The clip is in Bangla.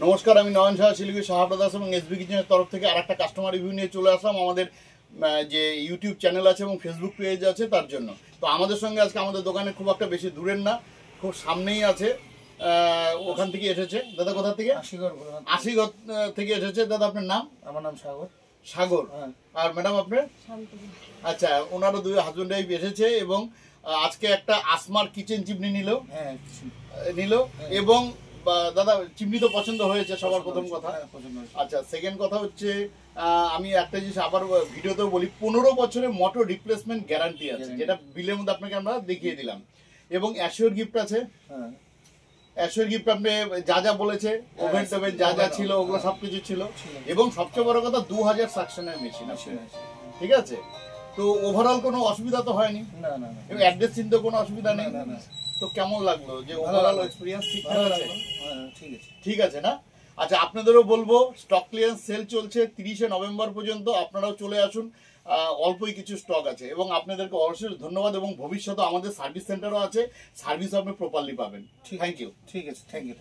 নমস্কার, আমি নয়ন সাহা, শিলিগুড়ি সাহা ব্রাদার্স এবং এসবি কিচেনের তরফ থেকে আরেকটা কাস্টমার রিভিউ নিয়ে চলে আসলাম আমাদের যে ইউটিউব চ্যানেল আছে এবং ফেসবুক পেজ আছে তার জন্য। তো আমাদের সঙ্গে আজকে আমাদের দোকানে খুব একটা বেশি দূরের না, খুব সামনেই আছে। ওখান থেকে এসেছে দাদা। কোথা থেকে? আশিগড় থেকে এসেছে দাদা। আপনার নাম? আমার নাম সাগর। সাগর। আর ম্যাডাম আপনার? আচ্ছা, ওনারও দুই হাজবেন্ড ওয়াইফ এসেছে এবং আজকে একটা আসমার কিচেন চিমনি নিল এবং দাদা চিমনি তো পছন্দ হয়েছে সবার প্রথম কথা। আচ্ছা, সেকেন্ড কথা হচ্ছে আমি একটা জিনিস আবার ভিডিওতেও বলি, 15 বছরের মোটর রিপ্লেসমেন্ট গ্যারান্টি আছে, যেটা বিলের মধ্যে আপনাকে আমরা দেখিয়ে দিলাম। এবং অ্যাসিওর গিফট আছে। অ্যাসিওর গিফট আপনি যা যা বলেছে, ওভেন টোভেন যা যা ছিল ওগুলো সবকিছু ছিল। এবং সবচেয়ে বড় কথা 2000 সাকশনের মেশিন আছে, ঠিক আছে? তো ওভারঅল কোনো অসুবিধা তো হয়নি? না না। এবং অ্যাড্রেস চিনতে কোনো অসুবিধা নেই? তো কেমন লাগলো যে ওভারঅল এক্সপেরিয়েন্স ঠিকঠাক আছে? ঠিক আছে না? আচ্ছা, আপনাদেরও বলবো স্টক ক্লিয়ারেন্স সেল চলছে 30শে নভেম্বর পর্যন্ত। আপনারাও চলে আসুন, অল্পই কিছু স্টক আছে। এবং আপনাদেরকে অবশ্যই ধন্যবাদ, এবং ভবিষ্যতে আমাদের সার্ভিস সেন্টারও আছে, সার্ভিস আপনি প্রপারলি পাবেন। Thank you. ঠিক আছে, থ্যাংক ইউ।